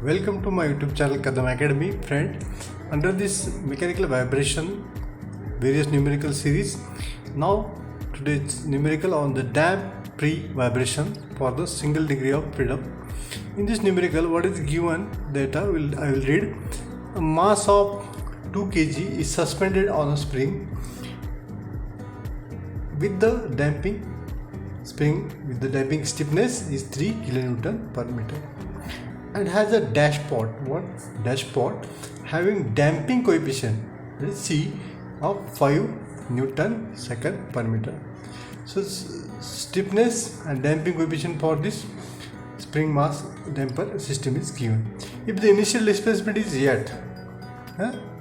Welcome to my YouTube channel Coulomb Academy, friend. Under this mechanical vibration, various numerical series. Now today's numerical on the damp pre-vibration for the single degree of freedom. In this numerical, what is given that I will read. A mass of 2 kg is suspended on a spring with the damping stiffness is 3 kilonewton per meter and has a dashpot having damping coefficient, that is C, of 5 Newton second per meter. So stiffness and damping coefficient for this spring mass damper system is given. If the initial displacement is 8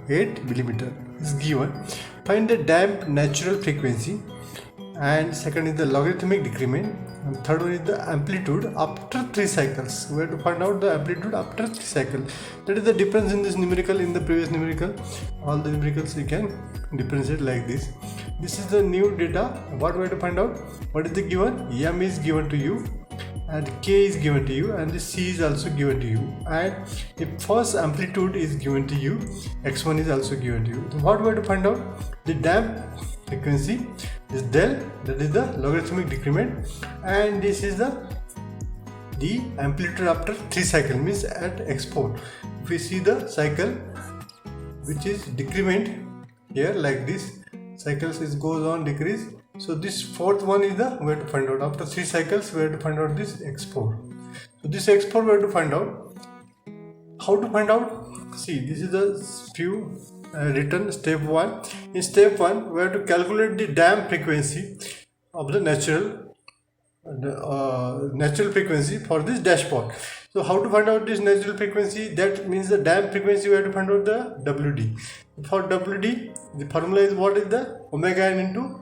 mm is given, find the damp natural frequency, and second is the logarithmic decrement, and third one is the amplitude after 3 cycles. We have to find out the amplitude after 3 cycles. That is the difference in this numerical. In the previous numerical, all the numericals we can differentiate like this. This is the new data. What we have to find out? What is the given? M is given to you, and K is given to you, and the C is also given to you, and the first amplitude is given to you, X1 is also given to you. So what we have to find out? The damp frequency is del, that is the logarithmic decrement, and this is the amplitude after 3 cycle, means at X4. If we see the cycle which is decrement here like this, cycles is goes on decrease. So this fourth one is the we have to find out after 3 cycles. We have to find out this X4. So this X4 we have to find out. How to find out? See, this is the few written step 1. In step 1 we have to calculate the damp frequency of the natural frequency for this dashpot. So how to find out this natural frequency? That means the damp frequency we have to find out the WD. For WD, the formula is what is the omega n into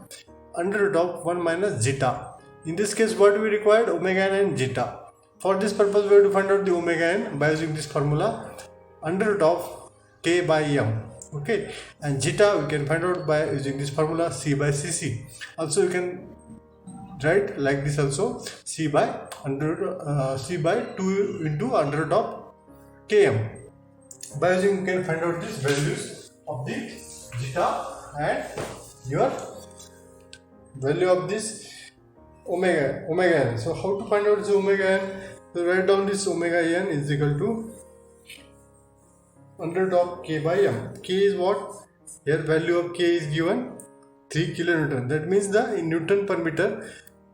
under root of 1 minus zeta. In this case, what we required? Omega n and zeta. For this purpose, we have to find out the omega n by using this formula under root of K by M. Okay, and zeta we can find out by using this formula C by Cc. Also, you can write like this also, C by 2 into under root of Km. By using, you can find out these values of the zeta and your value of this omega n. So how to find out this omega n? So write down this omega n is equal to under root of K by M. K is what? Here value of K is given 3 kilonewton. That means the in Newton per meter,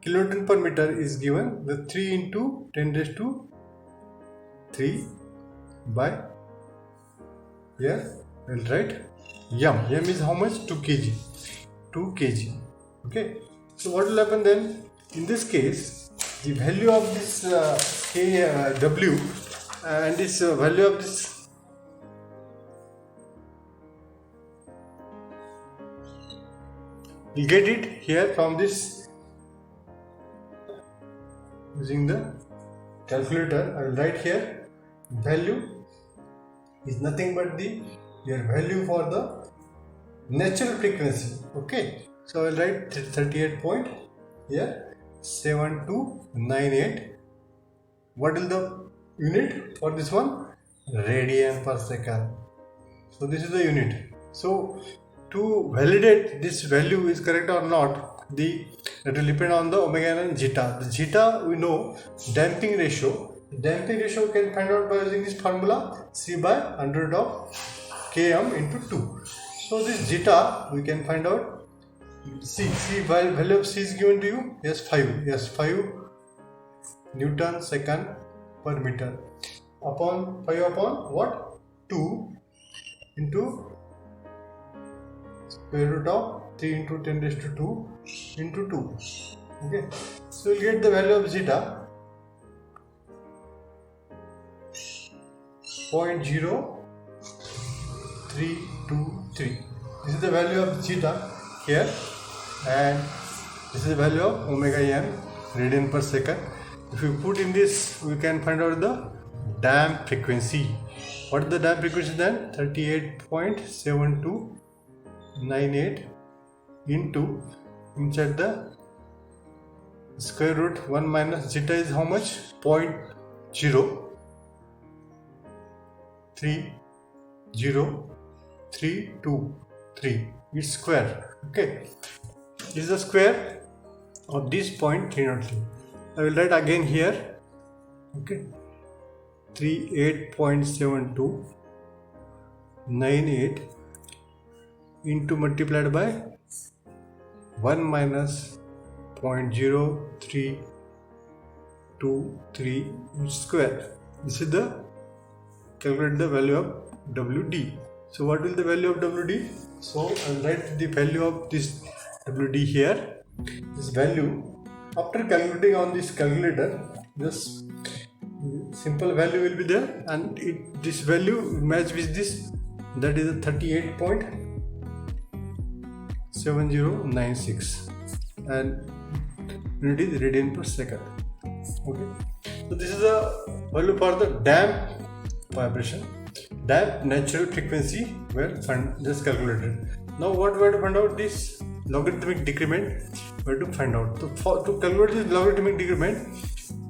kilonewton per meter is given the 3 into 10 raised to 3 by, here we'll write M. M is how much? 2 kg. 2 kg. Okay. So what will happen then? In this case, the value of this W and this value of this we'll get it here from this using the calculator. I will write here value is nothing but your value for the natural frequency. Okay, so I will write 38 point here 7298. What is the unit for this one? Radian per second. So this is the unit. So to validate this value is correct or not, that will depend on the omega n and zeta. The zeta we know, damping ratio. Damping ratio can find out by using this formula C by under root of Km into 2. So this zeta we can find out. C value of C is given to you. Yes, 5. Yes, 5 Newton second per meter upon 5 upon what? 2 into square root of 3 into 10 raised to 2 into 2. Okay, so we'll get the value of zeta 0.0323. This is the value of zeta here, and this is the value of omega n, radian per second. If you put in this, we can find out the damp frequency. What is the damp frequency then? 38.7298 into inside the square root 1 minus zeta is how much? 0.0 3 0 3 2 3. It's square. Okay, this is the square of this point 303. I will write again here. Okay, 38.72 98 into multiplied by 1 minus 0.0323 square. This is the calculate the value of WD. So what will the value of WD? So I will write the value of this WD here. This value, after calculating on this calculator, this simple value will be there, and this value match with this, that is 38.7096, and unit is radian per second. Okay, so this is the value for the damp vibration, damp natural frequency were just calculated. Now what we have to find out this logarithmic decrement. We have to find out. So to calculate this logarithmic decrement,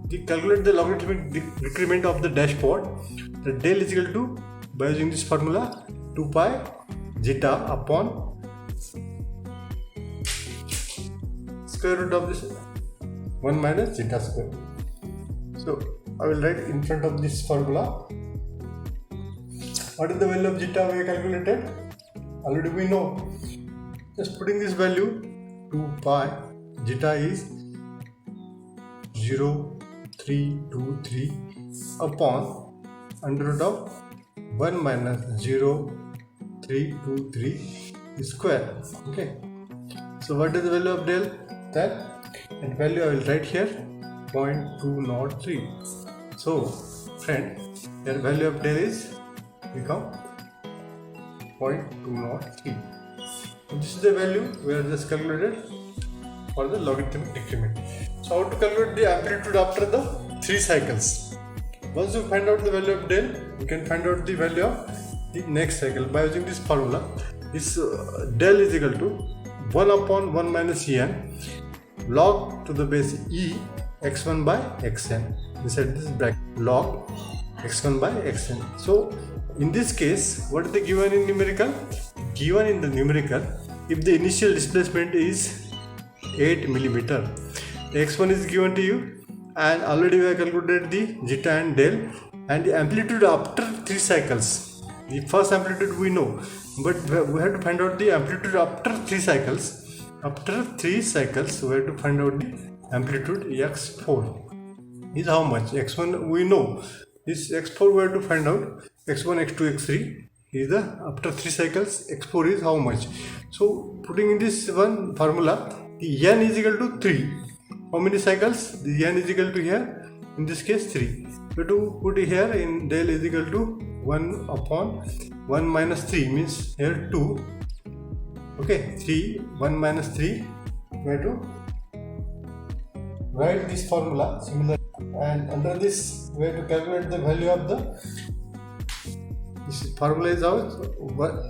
we calculate the logarithmic decrement of the dashpot. The del is equal to, by using this formula, 2 pi zeta upon square root of this 1 minus zeta square. So I will write in front of this formula. What is the value of zeta we calculated? Already we know. Just putting this value, 2 pi zeta is 0.323 upon under root of 1 minus 0.323 square. Okay, so what is the value of del? That, and value I will write here 0.203. So friend, your value of del is become 0.203. So this is the value we have just calculated for the logarithmic decrement. So how to calculate the amplitude after the 3 cycles? Once you find out the value of del, you can find out the value of the next cycle by using this formula. This del is equal to 1 upon 1 minus en log to the base e x1 by xn inside this bracket, log x1 by xn. So in this case, what is the given in numerical? Given in the numerical, if the initial displacement is 8 millimeter, the x1 is given to you, and already we have calculated the zeta and del, and the amplitude after 3 cycles. The first amplitude we know, but we have to find out the amplitude after 3 cycles. After 3 cycles, we have to find out the amplitude x4 is how much. X1 we know. This x4 we have to find out. X1, x2, x3 is the after 3 cycles. X4 is how much. So putting in this one formula, the n is equal to 3. How many cycles? The n is equal to here. In this case 3. We have to put here in del is equal to 1 upon 1 minus 3 means here 2. Okay, 3, 1 minus 3. We have to write this formula similar, and under this we have to calculate the value of the, this formula is out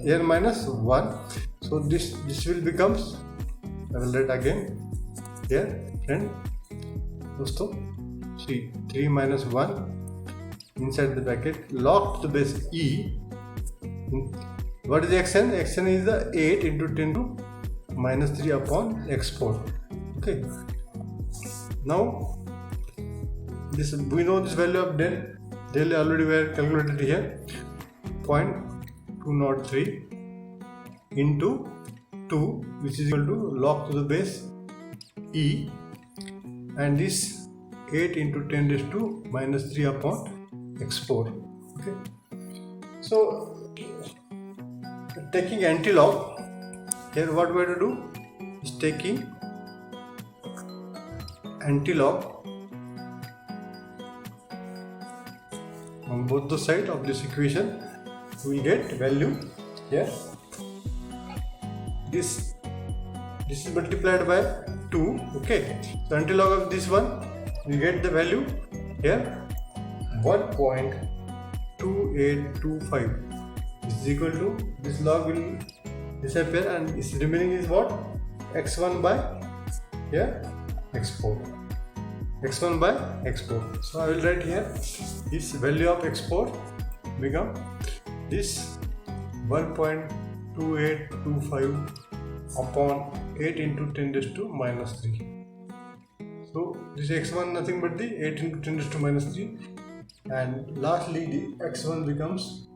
n minus 1. So this will becomes, I will write again here, friend, dosto, 3 minus 1 inside the bracket log to the base e. What is xn? Xn is the 8 into 10 to minus 3 upon x4. Okay, now this we know this value of del. Del already we have calculated here, 0.203 into 2, which is equal to log to the base e, and this 8 into 10 raised to minus 3 upon x4. Okay, so taking anti-log, here what we have to do is taking anti-log on both the sides of this equation. We get value here. This is multiplied by 2. Okay, so anti-log of this one, we get the value here 1.2825. This is equal to, this log will disappear, and its remaining is what? x1 by here x4. x1 by x4. So I will write here this value of x4 become this 1.2825 upon 8 into 10 raised to minus 3. So this x1 nothing but the 8 into 10 raised to minus 3, and lastly the x1 becomes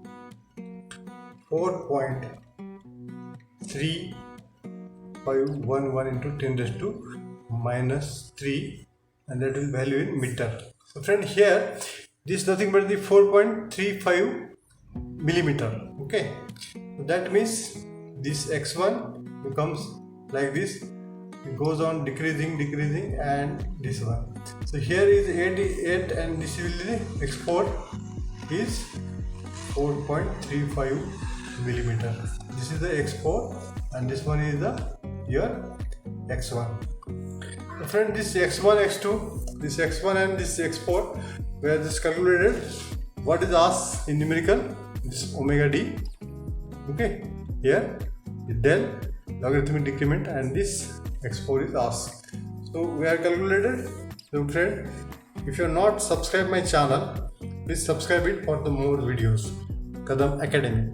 4.3511 into 10 raised to minus 3, and that will value in meter. So friend, here this nothing but the 4.35 millimeter. Okay, so that means this x1 becomes like this, it goes on decreasing, and this one. So here is 88, and this will be the x4 is 4.35 millimeter. This is the x4, and this one is the your x1. So friend, this x1, x2, this x1 and this x4, we have just calculated what is asked in numerical, this omega d. Okay, here the del, logarithmic decrement, and this x4 is asked. So we have calculated. So friend, if you are not subscribed my channel, please subscribe it for the more videos. Coulomb Academy.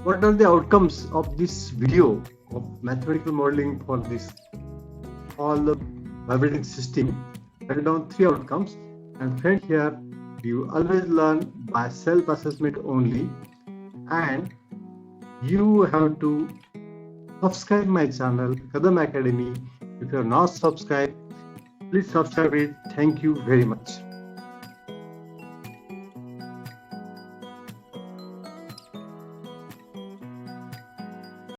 What are the outcomes of this video of mathematical modeling for this all the vibrating system? Write down 3 outcomes. And friend, here you always learn by self-assessment only, and you have to subscribe my channel Coulomb Academy. If you are not subscribed, please subscribe it. Thank you very much.